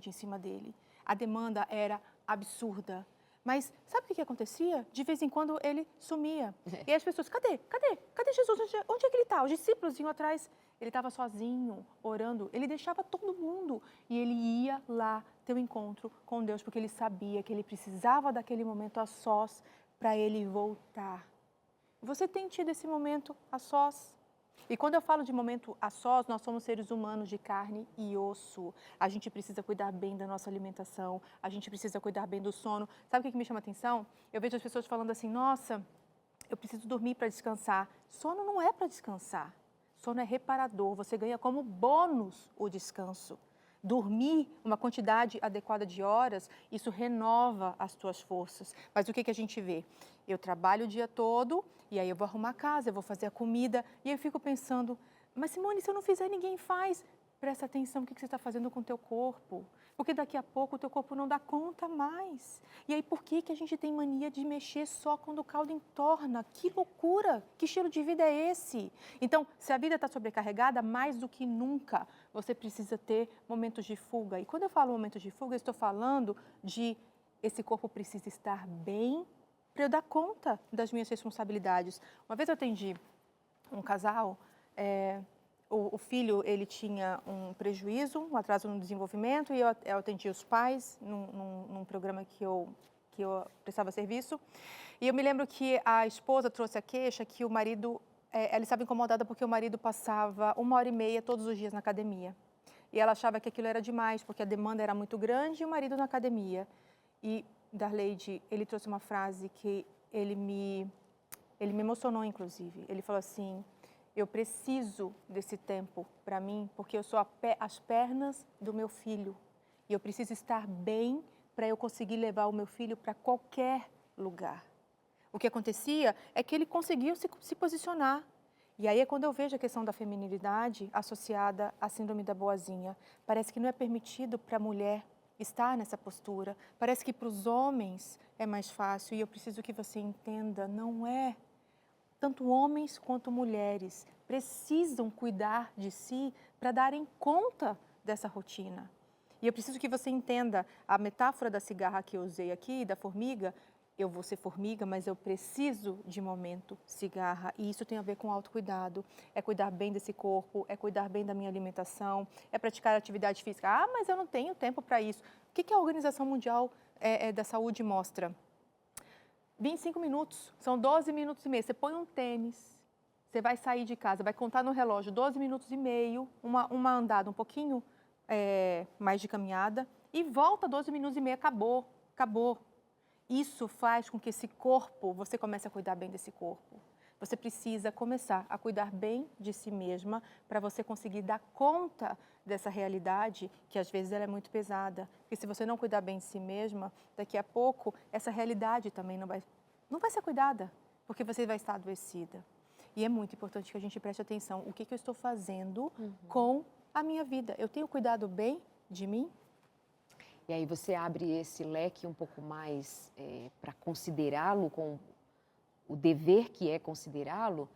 em cima dele. A demanda era absurda. Mas sabe o que acontecia? De vez em quando ele sumia. E as pessoas, cadê Jesus? Onde é que ele está? Os discípulos vinham atrás. Ele estava sozinho, orando. Ele deixava todo mundo e ele ia lá ter um encontro com Deus, porque ele sabia que ele precisava daquele momento a sós para ele voltar. Você tem tido esse momento a sós? E quando eu falo de momento a sós, nós somos seres humanos de carne e osso. A gente precisa cuidar bem da nossa alimentação, a gente precisa cuidar bem do sono. Sabe o que me chama a atenção? Eu vejo as pessoas falando assim, nossa, eu preciso dormir para descansar. Sono não é para descansar. Sono é reparador, você ganha como bônus o descanso. Dormir uma quantidade adequada de horas, isso renova as tuas forças. Mas o que a gente vê? Eu trabalho o dia todo e aí eu vou arrumar a casa, eu vou fazer a comida e eu fico pensando, mas Simone, se eu não fizer, ninguém faz. Presta atenção no que você está fazendo com o teu corpo, porque daqui a pouco o teu corpo não dá conta mais. E aí por que a gente tem mania de mexer só quando o caldo entorna? Que loucura! Que estilo de vida é esse? Então, se a vida está sobrecarregada, mais do que nunca, você precisa ter momentos de fuga. E quando eu falo momentos de fuga, eu estou falando de esse corpo precisa estar bem para eu dar conta das minhas responsabilidades. Uma vez eu atendi um casal, o filho, ele tinha um prejuízo, um atraso no desenvolvimento, e eu atendi os pais num programa que eu que eu prestava serviço. E eu me lembro que a esposa trouxe a queixa que o marido, ela estava incomodada porque o marido passava 1h30 todos os dias na academia. E ela achava que aquilo era demais, porque a demanda era muito grande e o marido na academia. E Darleide, ele trouxe uma frase que ele me emocionou, inclusive. Ele falou assim: eu preciso desse tempo para mim, porque eu sou as pernas do meu filho. E eu preciso estar bem para eu conseguir levar o meu filho para qualquer lugar. O que acontecia é que ele conseguiu se posicionar. E aí é quando eu vejo a questão da feminilidade associada à síndrome da boazinha. Parece que não é permitido para a mulher estar nessa postura. Parece que para os homens é mais fácil. E eu preciso que você entenda, não é. Tanto homens quanto mulheres precisam cuidar de si para darem conta dessa rotina. E eu preciso que você entenda a metáfora da cigarra que eu usei aqui, da formiga. Eu vou ser formiga, mas eu preciso de momento cigarra. E isso tem a ver com autocuidado. É cuidar bem desse corpo, é cuidar bem da minha alimentação, é praticar atividade física. Ah, mas eu não tenho tempo para isso. O que a Organização Mundial da Saúde mostra? 25 minutos, são 12 minutos e meio. Você põe um tênis, você vai sair de casa, vai contar no relógio 12 minutos e meio, uma andada um pouquinho mais de caminhada, e volta 12 minutos e meio, acabou. Isso faz com que esse corpo, você comece a cuidar bem desse corpo. Você precisa começar a cuidar bem de si mesma para você conseguir dar conta dessa realidade que às vezes ela é muito pesada. Porque se você não cuidar bem de si mesma, daqui a pouco essa realidade também não vai ser cuidada, porque você vai estar adoecida. E é muito importante que a gente preste atenção. O que eu estou fazendo com a minha vida? Eu tenho cuidado bem de mim? E aí você abre esse leque um pouco mais para considerá-lo com o dever que é considerá-lo,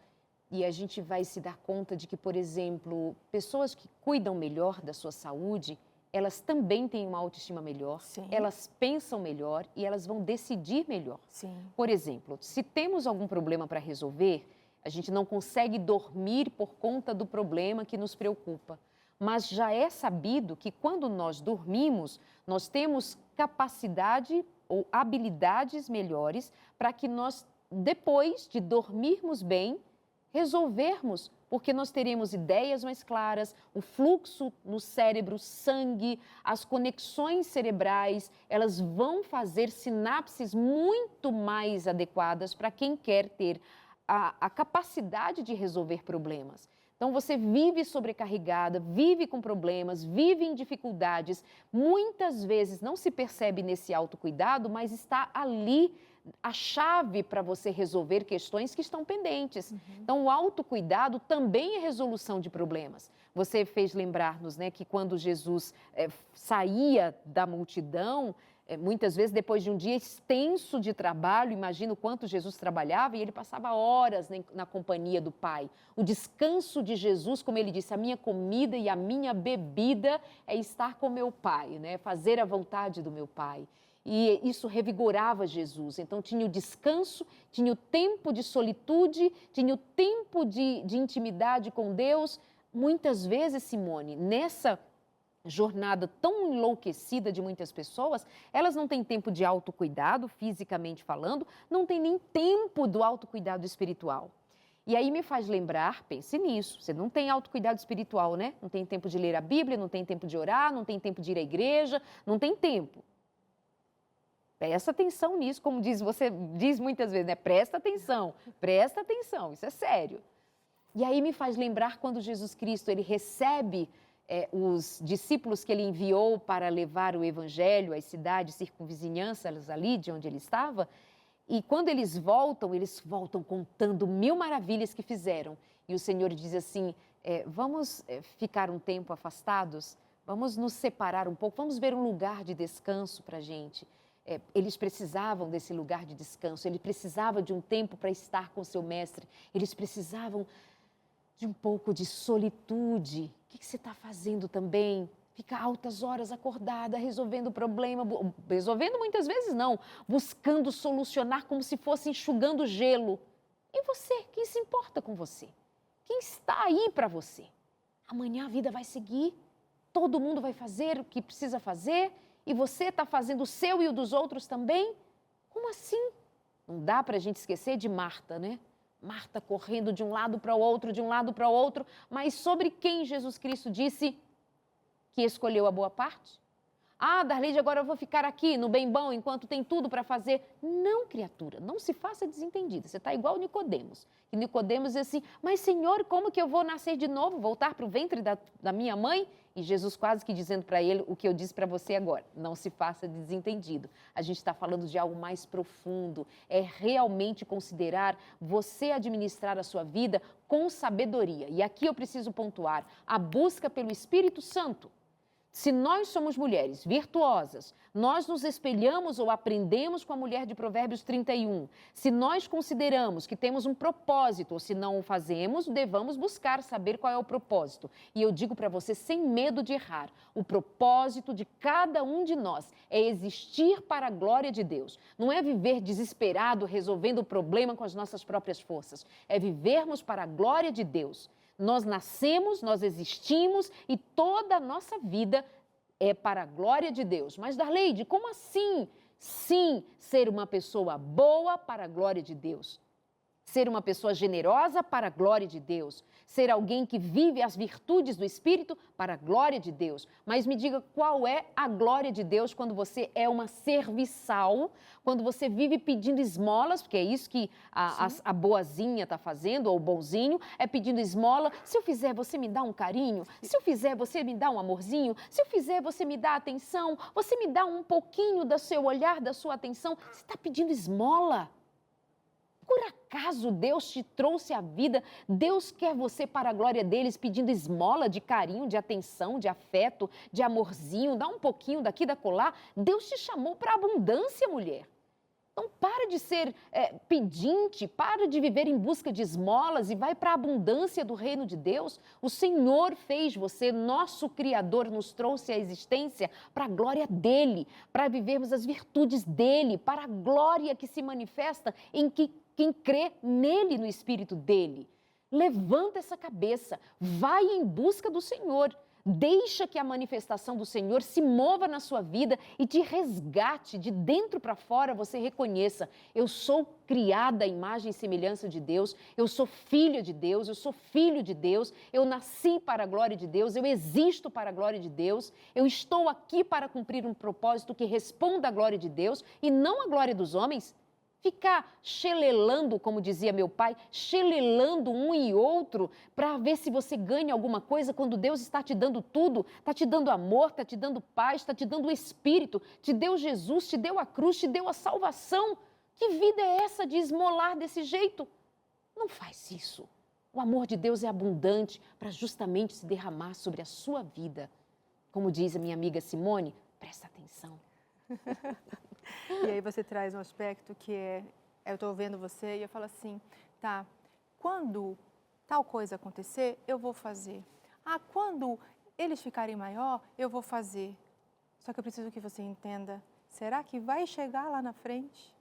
e a gente vai se dar conta de que, por exemplo, pessoas que cuidam melhor da sua saúde, elas também têm uma autoestima melhor, Sim. Elas pensam melhor e elas vão decidir melhor. Sim. Por exemplo, se temos algum problema para resolver, a gente não consegue dormir por conta do problema que nos preocupa. Mas já é sabido que quando nós dormimos, nós temos capacidade ou habilidades melhores para que nós, depois de dormirmos bem, resolvermos, porque nós teremos ideias mais claras, o fluxo no cérebro, sangue, as conexões cerebrais, elas vão fazer sinapses muito mais adequadas para quem quer ter a capacidade de resolver problemas. Então, você vive sobrecarregada, vive com problemas, vive em dificuldades. Muitas vezes não se percebe nesse autocuidado, mas está ali a chave para você resolver questões que estão pendentes. Então, o autocuidado também é resolução de problemas. Você fez lembrar-nos, né, que quando Jesus saía da multidão, muitas vezes, depois de um dia extenso de trabalho, imagina o quanto Jesus trabalhava, e ele passava horas na companhia do Pai. O descanso de Jesus, como ele disse, a minha comida e a minha bebida é estar com meu Pai, né? Fazer a vontade do meu Pai. E isso revigorava Jesus. Então, tinha o descanso, tinha o tempo de solitude, tinha o tempo de intimidade com Deus. Muitas vezes, Simone, nessa jornada tão enlouquecida de muitas pessoas, elas não têm tempo de autocuidado, fisicamente falando, não tem nem tempo do autocuidado espiritual. E aí me faz lembrar, pense nisso, você não tem autocuidado espiritual, né? Não tem tempo de ler a Bíblia, não tem tempo de orar, não tem tempo de ir à igreja, não tem tempo. Presta atenção nisso, como você diz muitas vezes, né? Presta atenção, isso é sério. E aí me faz lembrar quando Jesus Cristo, ele recebe os discípulos que ele enviou para levar o evangelho às cidades circunvizinhanças ali de onde ele estava, e quando eles voltam contando 1000 maravilhas que fizeram. E o Senhor diz assim, vamos ficar um tempo afastados, vamos nos separar um pouco, vamos ver um lugar de descanso para a gente. Eles precisavam desse lugar de descanso, eles precisavam de um tempo para estar com seu mestre, eles precisavam de um pouco de solitude. O que você está fazendo também? Fica altas horas acordada, resolvendo o problema, resolvendo muitas vezes não, buscando solucionar como se fosse enxugando gelo. E você? Quem se importa com você? Quem está aí para você? Amanhã a vida vai seguir, todo mundo vai fazer o que precisa fazer e você está fazendo o seu e o dos outros também? Como assim? Não dá para a gente esquecer de Marta, né? Marta correndo de um lado para o outro, de um lado para o outro, mas sobre quem Jesus Cristo disse que escolheu a boa parte? Ah, Darleide, agora eu vou ficar aqui no bem bom enquanto tem tudo para fazer. Não, criatura, não se faça desentendida. Você está igual Nicodemos. E Nicodemos diz assim, mas Senhor, como que eu vou nascer de novo, voltar para o ventre da minha mãe? E Jesus quase que dizendo para ele o que eu disse para você agora. Não se faça desentendido. A gente está falando de algo mais profundo. É realmente considerar você administrar a sua vida com sabedoria. E aqui eu preciso pontuar a busca pelo Espírito Santo. Se nós somos mulheres virtuosas, nós nos espelhamos ou aprendemos com a mulher de Provérbios 31. Se nós consideramos que temos um propósito, ou se não o fazemos, devamos buscar saber qual é o propósito. E eu digo para você, sem medo de errar, o propósito de cada um de nós é existir para a glória de Deus. Não é viver desesperado, resolvendo o problema com as nossas próprias forças. É vivermos para a glória de Deus. Nós nascemos, nós existimos e toda a nossa vida é para a glória de Deus. Mas, Darleide, como assim? Sim, ser uma pessoa boa para a glória de Deus. Ser uma pessoa generosa para a glória de Deus. Ser alguém que vive as virtudes do Espírito para a glória de Deus. Mas me diga qual é a glória de Deus quando você é uma serviçal, quando você vive pedindo esmolas, porque é isso que a boazinha está fazendo, ou o bonzinho, é pedindo esmola. Se eu fizer, você me dá um carinho? Se eu fizer, você me dá um amorzinho? Se eu fizer, você me dá atenção? Você me dá um pouquinho do seu olhar, da sua atenção? Você está pedindo esmola? Por acaso Deus te trouxe à vida? Deus quer você para a glória deles, pedindo esmola de carinho, de atenção, de afeto, de amorzinho, dá um pouquinho daqui, da colar. Deus te chamou para a abundância, mulher. Então, para de ser pedinte, para de viver em busca de esmolas e vai para a abundância do reino de Deus. O Senhor fez você, nosso Criador, nos trouxe à existência para a glória dEle, para vivermos as virtudes dEle, para a glória que se manifesta em quem crê nele, no Espírito dEle. Levanta essa cabeça, vai em busca do Senhor. Deixa que a manifestação do Senhor se mova na sua vida e te resgate de dentro para fora. Você reconheça, eu sou criada à imagem e semelhança de Deus, eu sou filha de Deus, eu sou filho de Deus, eu nasci para a glória de Deus, eu existo para a glória de Deus, eu estou aqui para cumprir um propósito que responda à glória de Deus e não à glória dos homens. Ficar chelelando, como dizia meu pai, chelelando um e outro para ver se você ganha alguma coisa quando Deus está te dando tudo, está te dando amor, está te dando paz, está te dando o Espírito, te deu Jesus, te deu a cruz, te deu a salvação. Que vida é essa de esmolar desse jeito? Não faz isso. O amor de Deus é abundante para justamente se derramar sobre a sua vida. Como diz a minha amiga Simone, presta atenção. E aí você traz um aspecto que eu estou vendo você e eu falo assim, tá, quando tal coisa acontecer, eu vou fazer. Ah, quando eles ficarem maior, eu vou fazer. Só que eu preciso que você entenda, será que vai chegar lá na frente?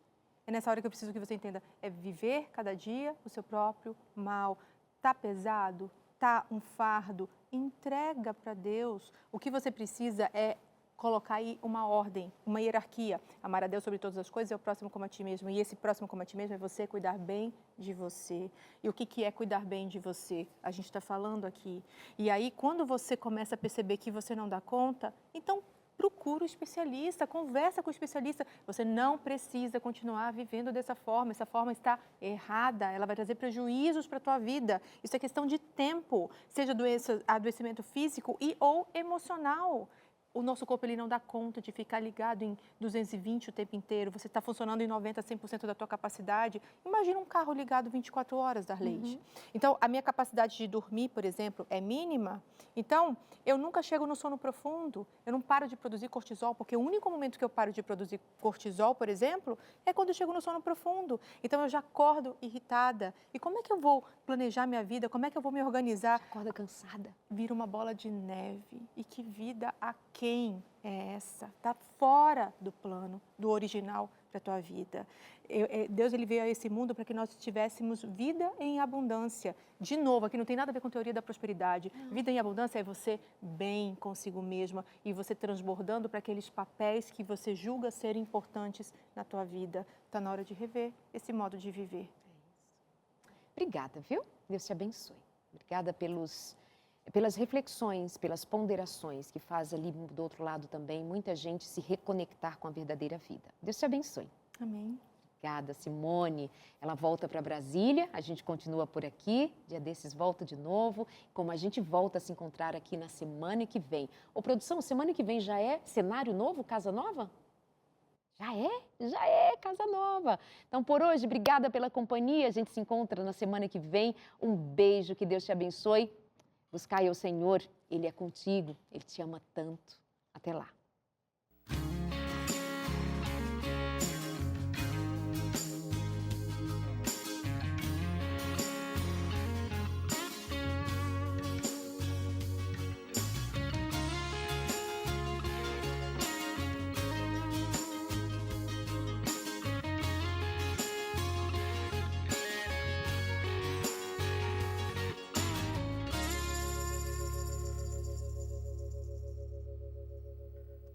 É nessa hora que eu preciso que você entenda, é viver cada dia o seu próprio mal. Tá pesado? Tá um fardo? Entrega para Deus. O que você precisa é colocar aí uma ordem, uma hierarquia. Amar a Deus sobre todas as coisas é o próximo como a ti mesmo. E esse próximo como a ti mesmo é você cuidar bem de você. E o que é cuidar bem de você? A gente está falando aqui. E aí, quando você começa a perceber que você não dá conta, então procura o especialista, conversa com o especialista. Você não precisa continuar vivendo dessa forma. Essa forma está errada, ela vai trazer prejuízos para a tua vida. Isso é questão de tempo, seja adoecimento físico e ou emocional. O nosso corpo ele não dá conta de ficar ligado em 220 o tempo inteiro. Você está funcionando em 90%, 100% da tua capacidade. Imagina um carro ligado 24 horas, Darleide. Então, a minha capacidade de dormir, por exemplo, é mínima. Então, eu nunca chego no sono profundo. Eu não paro de produzir cortisol, porque o único momento que eu paro de produzir cortisol, por exemplo, é quando eu chego no sono profundo. Então, eu já acordo irritada. E como é que eu vou planejar minha vida? Como é que eu vou me organizar? Acorda cansada. Vira uma bola de neve. E que vida aqui. quem é essa? Está fora do plano, do original para a tua vida. Deus ele veio a esse mundo para que nós tivéssemos vida em abundância. De novo, aqui não tem nada a ver com teoria da prosperidade. Vida em abundância é você bem consigo mesma e você transbordando para aqueles papéis que você julga ser importantes na tua vida. Está na hora de rever esse modo de viver. Obrigada, viu? Deus te abençoe. Obrigada pelas reflexões, pelas ponderações que faz ali do outro lado também muita gente se reconectar com a verdadeira vida. Deus te abençoe. Amém. Obrigada, Simone. Ela volta para Brasília, a gente continua por aqui, dia desses volta de novo, como a gente volta a se encontrar aqui na semana que vem. Ô, produção, semana que vem já é cenário novo, casa nova? Já é? Já é, casa nova. Então, por hoje, obrigada pela companhia, a gente se encontra na semana que vem. Um beijo, que Deus te abençoe. Buscai ao Senhor, Ele é contigo, Ele te ama tanto. Até lá.